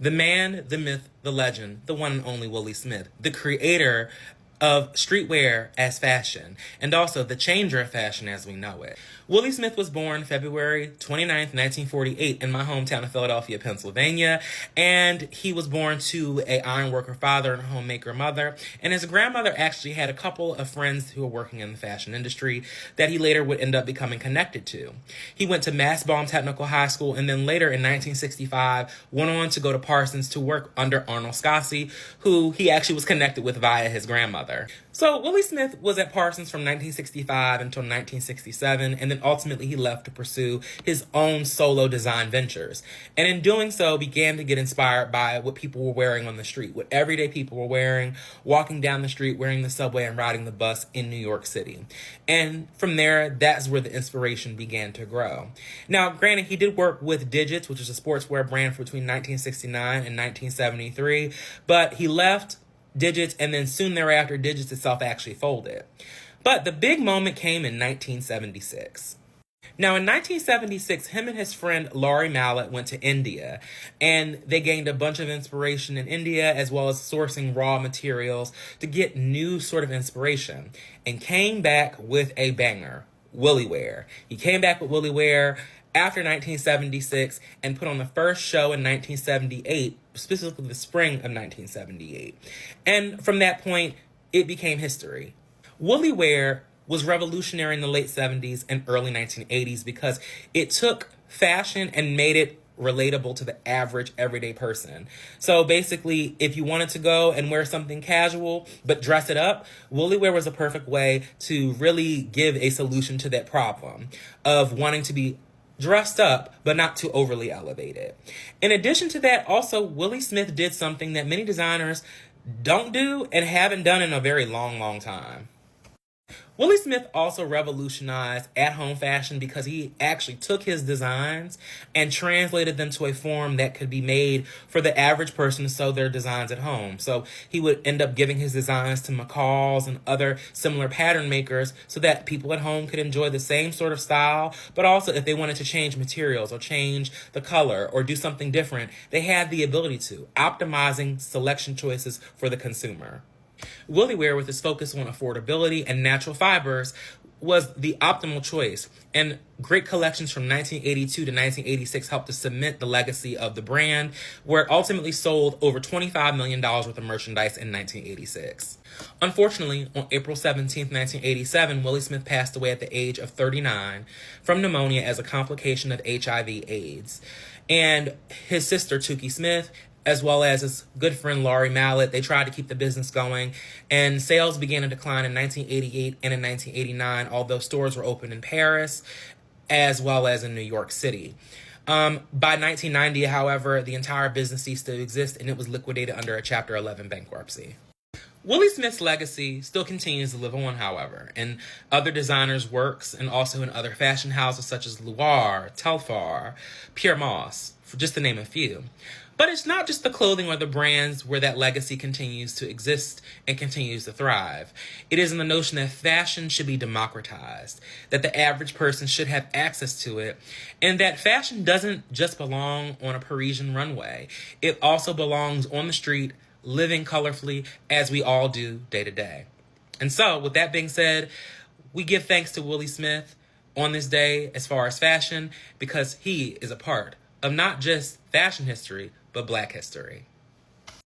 The man, the myth, the legend, the one and only Willi Smith, the creator of streetwear as fashion, and also the changer of fashion as we know it. Willi Smith was born February 29th, 1948 in my hometown of Philadelphia, Pennsylvania, and he was born to an ironworker father and a homemaker mother, and his grandmother actually had a couple of friends who were working in the fashion industry that he later would end up becoming connected to. He went to Mastbaum Technical High School, and then later in 1965 went on to go to Parsons to work under Arnold Scassi, who he actually was connected with via his grandmother. So Willi Smith was at Parsons from 1965 until 1967, and then ultimately he left to pursue his own solo design ventures. And in doing so, began to get inspired by what people were wearing on the street, what everyday people were wearing, walking down the street, wearing the subway, and riding the bus in New York City. And from there, that's where the inspiration began to grow. Now, granted, he did work with Digits, which is a sportswear brand between 1969 and 1973, but he left Digits, and then soon thereafter, Digits itself actually folded. But the big moment came in 1976. Now, in 1976, him and his friend Laurie Mallet went to India, and they gained a bunch of inspiration in India, as well as sourcing raw materials to get new sort of inspiration, and came back with a banger, Willi Wear. He came back with Willi Wear after 1976 and put on the first show in 1978, specifically the spring of 1978. And from that point, it became history. Willi Wear was revolutionary in the late 70s and early 1980s because it took fashion and made it relatable to the average everyday person. So basically, if you wanted to go and wear something casual but dress it up, Willi Wear was a perfect way to really give a solution to that problem of wanting to be dressed up, but not too overly elevated. In addition to that, also, Willi Smith did something that many designers don't do and haven't done in a very long time. Willi Smith also revolutionized at-home fashion because he actually took his designs and translated them to a form that could be made for the average person to sew their designs at home. So he would end up giving his designs to McCall's and other similar pattern makers so that people at home could enjoy the same sort of style, but also if they wanted to change materials or change the color or do something different, they had the ability to, optimizing selection choices for the consumer. Willi Wear, with its focus on affordability and natural fibers, was the optimal choice, and great collections from 1982 to 1986 helped to cement the legacy of the brand, where it ultimately sold over $25 million worth of merchandise in 1986. Unfortunately, on April 17, 1987, Willi Smith passed away at the age of 39 from pneumonia as a complication of HIV/AIDS. And his sister, Tukey Smith, as well as his good friend Laurie Mallet, they tried to keep the business going, and sales began to decline in 1988 and in 1989, although stores were open in Paris as well as in New York City. By 1990, however, the entire business ceased to exist, and it was liquidated under a Chapter 11 bankruptcy. Willi Smith's legacy still continues to live on, however, in other designers' works and also in other fashion houses such as Loire, Telfar, Pure Moss, for just to name a few. But it's not just the clothing or the brands where that legacy continues to exist and continues to thrive. It is in the notion that fashion should be democratized, that the average person should have access to it, and that fashion doesn't just belong on a Parisian runway. It also belongs on the street, living colorfully as we all do day to day. And so, with that being said, we give thanks to Willi Smith on this day as far as fashion, because he is a part of not just fashion history, but Black history.